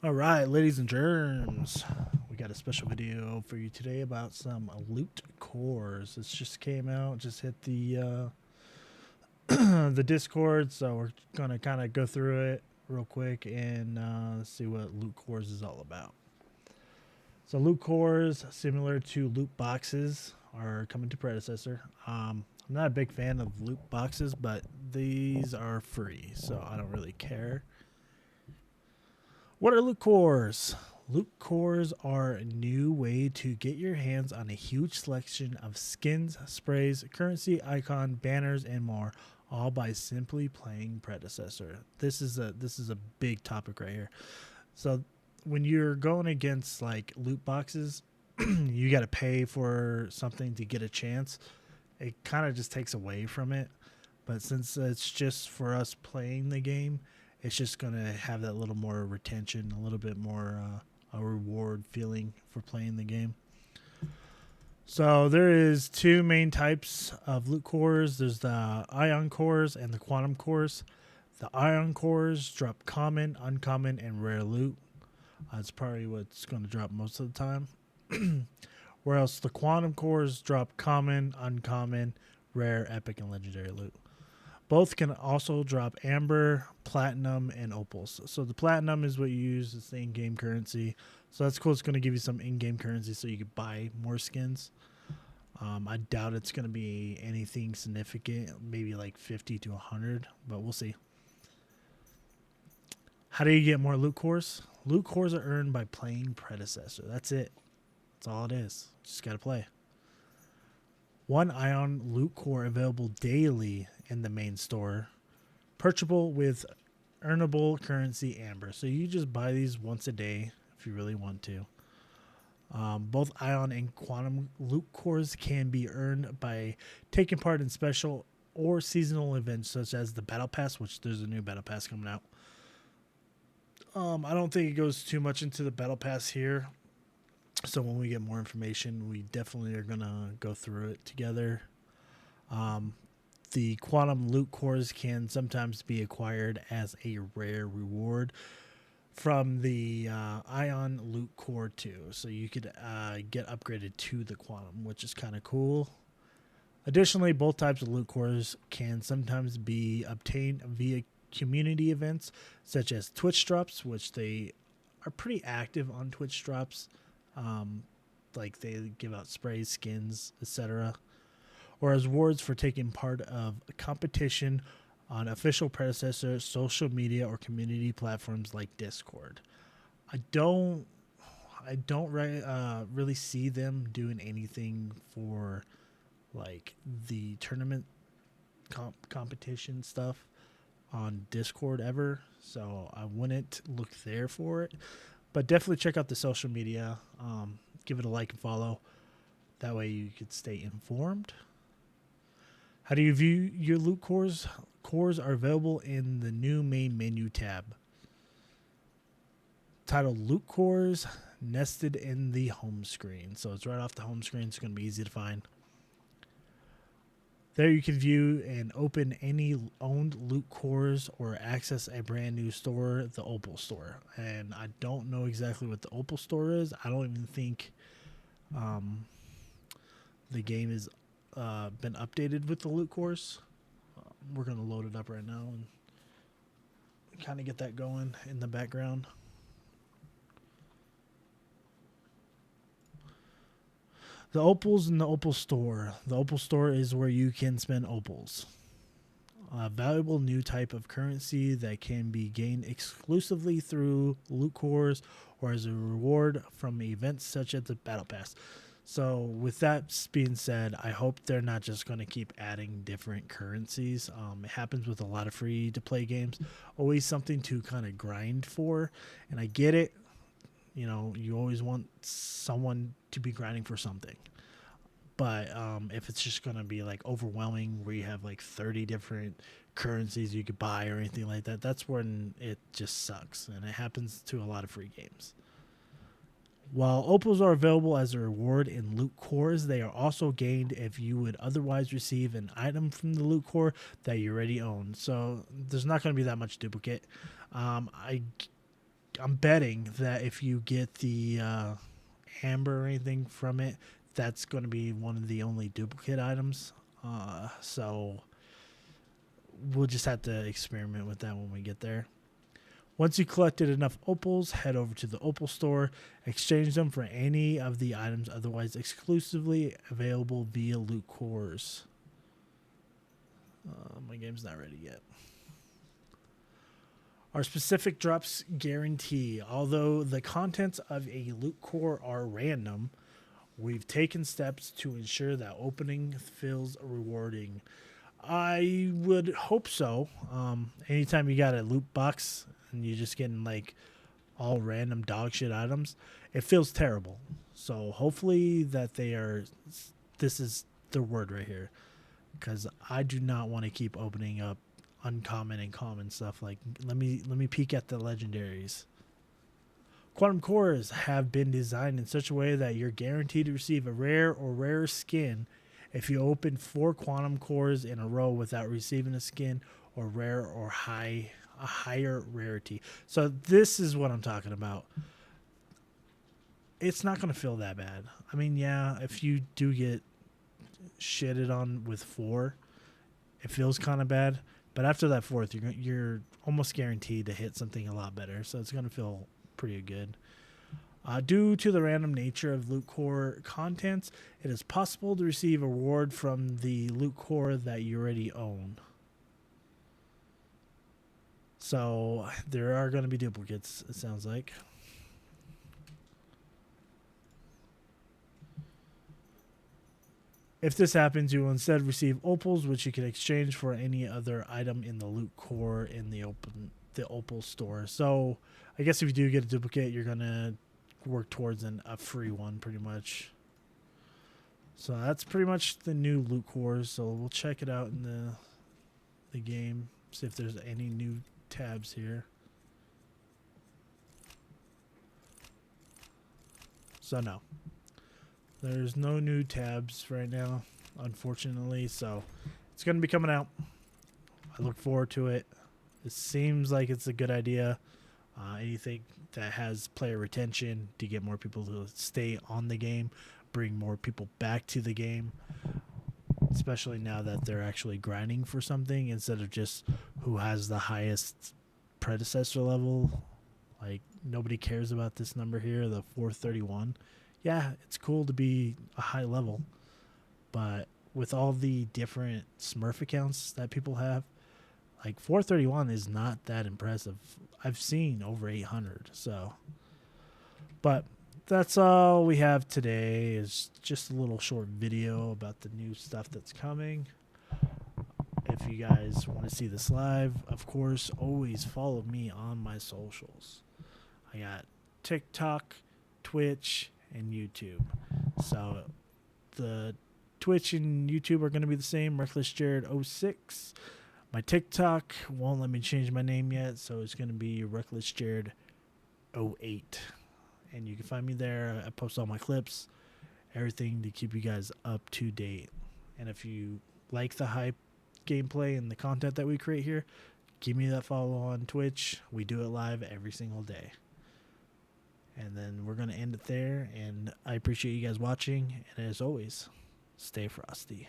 All right, ladies and germs, we got a special video for you today about some loot cores. This just came out, just hit the the Discord, so we're gonna kind of go through it real quick and see what loot cores is all about. So loot cores, similar to loot boxes, are coming to predecessor. I'm not a big fan of loot boxes, but these are free, so I don't really care. What are loot cores? Loot cores are a new way to get your hands on a huge selection of skins, sprays, currency, icon, banners, and more, all by simply playing predecessor. This is a big topic right here. So when you're going against like loot boxes, you got to pay for something to get a chance. It kind of just takes away from it. But since it's just for us playing the game, it's just going to have that little more retention, a little bit more a reward feeling for playing the game. So there is two main types of loot cores. There's the ion cores and the quantum cores. The ion cores drop common, uncommon, and rare loot. That's probably what's going to drop most of the time. Whereas the quantum cores drop common, uncommon, rare, epic, and legendary loot. Both can also drop amber, platinum, and opals. So the platinum is what you use as the in-game currency. So that's cool. It's going to give you some in-game currency so you can buy more skins. I doubt it's going to be anything significant, maybe like 50 to 100, but we'll see. How do you get more loot cores? Loot cores are earned by playing predecessor. That's it. That's all it is. Just got to play. One ion loot core available daily in the main store. Purchasable with earnable currency amber. So you just buy these once a day if you really want to. Both ion and quantum loot cores can be earned by taking part in special or seasonal events such as the Battle Pass, which there's a new Battle Pass coming out. I don't think it goes too much into the Battle Pass here. So when we get more information, we definitely are going to go through it together. The quantum loot cores can sometimes be acquired as a rare reward from the ion loot core too. So you could get upgraded to the quantum, which is kind of cool. Additionally, both types of loot cores can sometimes be obtained via community events such as Twitch drops, which they are pretty active on Twitch drops. Like they give out sprays, skins, etc. Or as rewards for taking part of a competition on official predecessor social media or community platforms like Discord. I don't really see them doing anything for like the tournament competition stuff on Discord ever, so I wouldn't look there for it. But definitely check out the social media. Give it a like and follow. That way you could stay informed. How do you view your loot cores? Cores are available in the new main menu tab, titled Loot Cores, nested in the home screen. So it's right off the home screen. It's going to be easy to find. There you can view and open any owned loot cores or access a brand new store, the Opal store. And I don't know exactly what the Opal store is. I don't even think the game has been updated with the loot cores. We're going to load it up right now and kind of get that going in the background. The opals in the Opal store. The Opal store is where you can spend opals. A valuable new type of currency that can be gained exclusively through loot cores or as a reward from events such as the Battle Pass. So with that being said, I hope they're not just going to keep adding different currencies. It happens with a lot of free-to-play games. Always something to kind of grind for, and I get it. You know, you always want someone to be grinding for something. But if it's just going to be like overwhelming where you have like 30 different currencies you could buy or anything like that, that's when it just sucks. And it happens to a lot of free games. While opals are available as a reward in loot cores, they are also gained if you would otherwise receive an item from the loot core that you already own. So there's not going to be that much duplicate. I I'm betting that if you get the amber or anything from it, that's going to be one of the only duplicate items. So we'll just have to experiment with that when we get there. Once you collected enough opals, head over to the opal store, exchange them for any of the items otherwise exclusively available via loot cores. My game's not ready yet. Our specific drops guarantee. Although the contents of a loot core are random, we've taken steps to ensure that opening feels rewarding. I would hope so. Anytime you got a loot box and you're just getting like all random dog shit items, it feels terrible. So hopefully that this is the word right here, because I do not want to keep opening up uncommon and common stuff. Like let me peek at the legendaries. Quantum cores have been designed in such a way that you're guaranteed to receive a rare or rare skin if you open 4 quantum cores in a row without receiving a skin or rare or a higher rarity. So this is what I'm talking about. It's not going to feel that bad. I mean, yeah, if you do get shitted on with 4, it feels kind of bad. But after that 4th, you're almost guaranteed to hit something a lot better. So it's going to feel pretty good. Due to the random nature of loot core contents, it is possible to receive a reward from the loot core that you already own. So there are going to be duplicates, it sounds like. If this happens, you will instead receive opals, which you can exchange for any other item in the loot core in the opal store. So I guess if you do get a duplicate, you're going to work towards a free one pretty much. So that's pretty much the new loot cores. So we'll check it out in the game, see if there's any new tabs here. So no, there's no new tabs right now, unfortunately. So it's going to be coming out. I look forward to it. It seems like it's a good idea. Anything that has player retention to get more people to stay on the game, bring more people back to the game, especially now that they're actually grinding for something instead of just who has the highest predecessor level. Like, nobody cares about this number here, the 431. Yeah, it's cool to be a high level, but with all the different Smurf accounts that people have, like 431 is not that impressive. I've seen over 800. So, but that's all we have today, is just a little short video about the new stuff that's coming. If you guys want to see this live, of course, always follow me on my socials. I got TikTok, Twitch, and YouTube. So the Twitch and YouTube are going to be the same, Reckless Jared 06. My TikTok won't let me change my name yet, so it's going to be Reckless Jared 08. And you can find me there. I post all my clips, everything to keep you guys up to date. And if you like the hype gameplay and the content that we create here, give me that follow on Twitch. We do it live every single day. And then we're going to end it there. And I appreciate you guys watching. And as always, stay frosty.